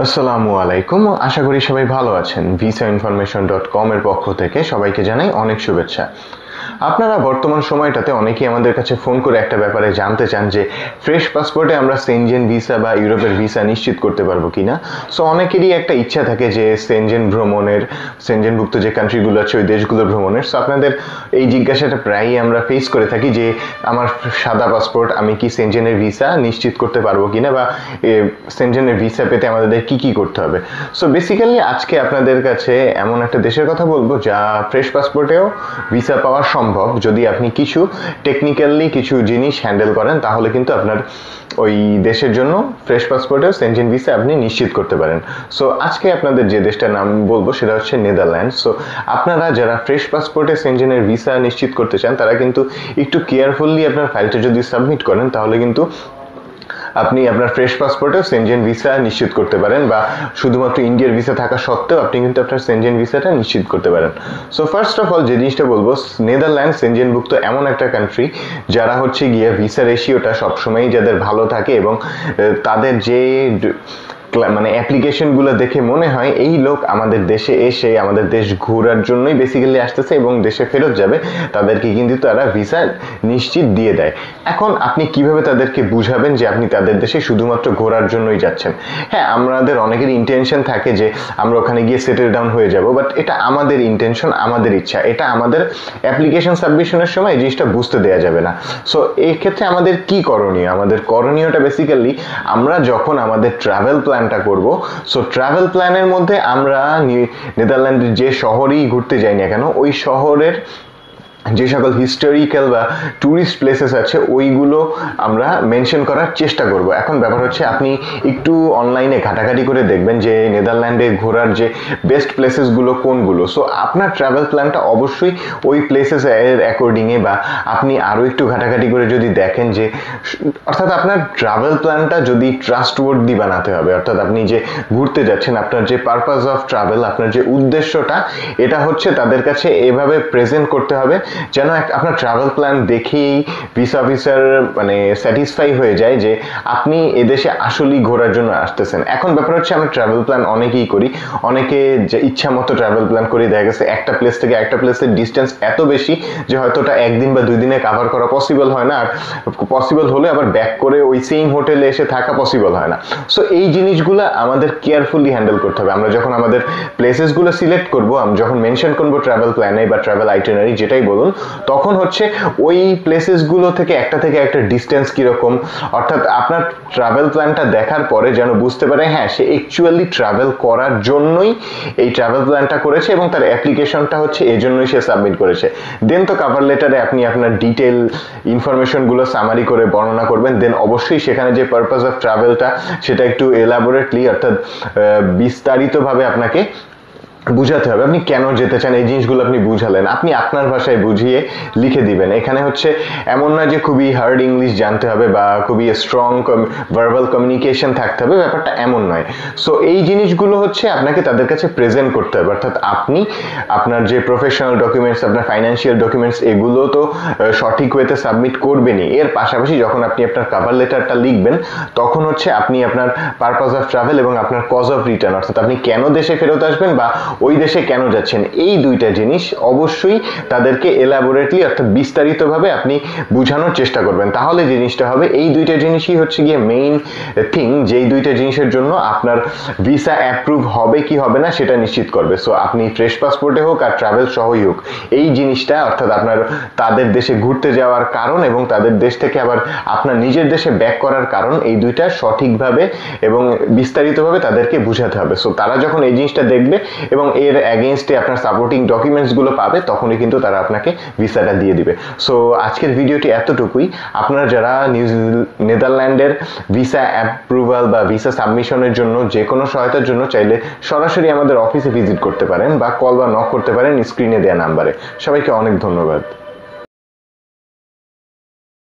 আসসালামু আলাইকুম, আশা করি সবাই ভালো আছেন। visainformation.com এর পক্ষ থেকে সবাইকে জানাই অনেক শুভেচ্ছা। আপনারা বর্তমান সময়টাতে অনেকেই আমাদের কাছে ফোন করে একটা ব্যাপারে জানতে চান যে ফ্রেশ পাসপোর্টে আমরা সেনজেন ভিসা বা ইউরোপের ভিসা নিশ্চিত করতে পারবো কিনা। সো অনেকেরই একটা ইচ্ছা থাকে যে সেনজেনভুক্ত যে কান্ট্রিগুলো আছে ওই দেশগুলো ভ্রমণের। সো আপনাদের এই জিজ্ঞাসাটা প্রায়ই আমরা ফেস করে থাকি যে আমার সাদা পাসপোর্ট, আমি কি সেনজেনের ভিসা নিশ্চিত করতে পারবো কিনা, বা সেনজেনের ভিসা পেতে আমাদের কি কি করতে হবে। সো বেসিক্যালি আজকে আপনাদের কাছে এমন একটা দেশের কথা বলবো যা ফ্রেশ পাসপোর্টেও ভিসা পাওয়া সম্ভব। যদি আপনি কিছু টেকনিক্যালি কিছু জিনিস হ্যান্ডেল করেন তাহলে কিন্তু আপনার ওই দেশের জন্য ফ্রেশ পাসপোর্টেও সেনজেন ভিসা আপনি নিশ্চিত করতে পারেন। সো আজকে আপনাদের যে দেশটার নাম বলবো সেটা হচ্ছে নেদারল্যান্ড। সো আপনারা যারা ফ্রেশ পাসপোর্টে সেনজেনের ভিসা নিশ্চিত করতে চান তারা কিন্তু একটু কেয়ারফুলি আপনার ফাইলটা যদি সাবমিট করেন তাহলে কিন্তু আপনি আপনার ফ্রেশ পাসপোর্টেও সেনজেন ভিসা নিশ্চিত করতে পারেন, বা শুধুমাত্র ইন্ডিয়ার ভিসা থাকা সত্ত্বেও আপনি কিন্তু আপনার সেনজেন ভিসাটা নিশ্চিত করতে পারেন। সো ফার্স্ট অফ অল যে জিনিসটা বলবো, নেদারল্যান্ড সেনজেনভুক্ত এমন একটা কান্ট্রি যারা হচ্ছে গিয়ে ভিসা রেশিওটা সবসময়ই যাদের ভালো থাকে এবং তাদের যে মানে অ্যাপ্লিকেশনগুলো দেখে মনে হয় এই লোক আমাদের দেশে এসে আমাদের দেশ ঘোরার জন্যই বেসিক্যালি আসতেছে এবং দেশে ফেরত যাবে, তাদেরকে কিন্তু তারা ভিসা নিশ্চিত দিয়ে দেয়। এখন আপনি কিভাবে তাদেরকে বুঝাবেন যে আপনি তাদের দেশে শুধুমাত্র ঘোরার জন্যই যাচ্ছেন? হ্যাঁ, আমাদের অনেকের ইন্টেনশন থাকে যে আমরা ওখানে গিয়ে সেটেল ডাউন হয়ে যাব, বাট এটা আমাদের ইন্টেনশন, আমাদের ইচ্ছা, এটা আমাদের অ্যাপ্লিকেশন সাবমিশনের সময় এই জিনিসটা বুঝতে দেওয়া যাবে না। সো এই ক্ষেত্রে আমাদের কি করণীয়? আমাদের করণীয়টা বেসিক্যালি আমরা যখন আমাদের ট্রাভেল প্ল্যানটা করব, সো ট্রাভেল প্ল্যানের মধ্যে আমরা নেদারল্যান্ডের যে শহরেই ঘুরতে যাই না কেন ওই শহরের যে সকল হিস্টোরিক্যাল বা ট্যুরিস্ট প্লেসেস আছে ওইগুলো আমরা মেনশন করার চেষ্টা করব। এখন ব্যাপার হচ্ছে আপনি একটু অনলাইনে ঘাটাঘাটি করে দেখবেন যে নেদারল্যান্ডে ঘোরার যে বেস্ট প্লেসেসগুলো কোনগুলো। সো আপনার ট্রাভেল প্ল্যানটা অবশ্যই ওই প্লেসেস এর অ্যাকর্ডিংয়ে, বা আপনি আরও একটু ঘাটাঘাটি করে যদি দেখেন যে, অর্থাৎ আপনার ট্রাভেল প্ল্যানটা যদি ট্রাস্টওয়ার্দি বানাতে হবে, অর্থাৎ আপনি যে ঘুরতে যাচ্ছেন আপনার যে পারপাস অফ ট্রাভেল, আপনার যে উদ্দেশ্যটা, এটা হচ্ছে তাদের কাছে এভাবে প্রেজেন্ট করতে হবে যেন আপনার ট্রাভেল প্ল্যান দেখেই ভিসা অফিসার মানে স্যাটিসফাই হয়ে যায় যে আপনি এদেশে আসলেই ঘোরার জন্য আসতেছেন। এখন ব্যাপার হচ্ছে আমরা ট্রাভেল প্ল্যান অনেকেই করি, অনেকে যে ইচ্ছা মতো ট্রাভেল প্ল্যান করে দেখা গেছে একটা প্লেস থেকে একটা প্লেসের ডিস্টেন্স এত বেশি যে হয়তো ওটা একদিন বা 2 দিনে কাভার করা পসিবল হয় না, আর পসিবল হলে আবার ব্যাক করে ওই সেম হোটেলে এসে থাকা পসিবল হয় না। সো এই জিনিসগুলো আমাদের কেয়ারফুলি হ্যান্ডেল করতে হবে। আমরা যখন আমাদের প্লেসেসগুলো সিলেক্ট করবো, আমরা যখন মেনশন করবো ট্রাভেল প্ল্যানে বা ট্রাভেল আইটিনারি যেটাই বলুন, তখন হচ্ছে ওই প্লেসেসগুলো থেকে একটা ডিস্টেন্স কিরকম, অর্থাৎ আপনার ট্রাভেল প্ল্যানটা দেখার পরে যেন বুঝতে পারে হ্যাঁ সে অ্যাকচুয়ালি ট্রাভেল করার জন্যই এই ট্রাভেল প্ল্যানটা করেছে এবং তার অ্যাপ্লিকেশনটা হচ্ছে এই জন্যই সে সাবমিট করেছে। দেন তো কভার লেটারে আপনি আপনার ডিটেল ইনফরমেশনগুলো সামারি করে বর্ণনা করবেন। দেন অবশ্যই সেখানে যে পারপাস অফ ট্রাভেলটা সেটা একটু এলাবোরেটলি অর্থাৎ বিস্তারিতভাবে আপনাকে বুঝাতে হবে আপনি কেন যেতে চান। এই জিনিসগুলো আপনি বুঝালেন, আপনি আপনার ভাষায় বুঝিয়ে লিখে দিবেন। এখানে হচ্ছে এমন না যে খুবই হার্ড ইংলিশ জানতে হবে বা খুবই স্ট্রং ভার্বাল কমিউনিকেশন থাকতে হবে, ব্যাপারটা এমন নয়। সো এই জিনিসগুলো হচ্ছে আপনাকে তাদের কাছে প্রেজেন্ট করতে হবে, অর্থাৎ আপনি আপনার যে প্রফেশনাল ডকুমেন্টস, আপনার ফাইন্যান্সিয়াল ডকুমেন্টস, এগুলো তো সঠিক ওয়েতে সাবমিট করবেনই। এর পাশাপাশি যখন আপনি আপনার কভার লেটারটা লিখবেন তখন হচ্ছে আপনি আপনার পারপাস অফ ট্রাভেল এবং আপনার কজ অফ রিটার্ন, অর্থাৎ আপনি কেন দেশে ফেরত আসবেন বা ওই দেশে কেন যাচ্ছেন, এই দুইটা জিনিস অবশ্যই তাদেরকে এলাবোরেটলি অর্থাৎ বিস্তারিতভাবে আপনি বোঝানোর চেষ্টা করবেন। তাহলে জিনিসটা হবে, এই দুইটা জিনিসই হচ্ছে গিয়ে মেইন থিং, যেই দুইটা জিনিসের জন্য আপনার ভিসা অ্যাপ্রুভ হবে কি হবে না সেটা নিশ্চিত করবে। সো আপনি ফ্রেশ পাসপোর্টে হোক আর ট্রাভেল সহই হোক, এই জিনিসটা অর্থাৎ আপনার তাদের দেশে ঘুরতে যাওয়ার কারণ এবং তাদের দেশ থেকে আবার আপনার নিজের দেশে ব্যাক করার কারণ, এই দুইটা সঠিকভাবে এবং বিস্তারিতভাবে তাদেরকে বুঝাতে হবে। সো তারা যখন এই জিনিসটা দেখবে এবং এর অ্যাগেইনস্টে আপনার সাপোর্টিং ডকুমেন্টসগুলো পাবে তখনই কিন্তু তারা আপনাকে ভিসাটা দিয়ে দিবে। সো আজকের ভিডিওটি এতটুকুই। আপনারা যারা নেদারল্যান্ডের ভিসা অ্যাপ্রুভাল বা ভিসা সাবমিশনের জন্য যে কোনো সহায়তার জন্য চাইলে সরাসরি আমাদের অফিসে ভিজিট করতে পারেন বা কল বা নক করতে পারেন স্ক্রিনে দেওয়া নাম্বারে। সবাইকে অনেক ধন্যবাদ।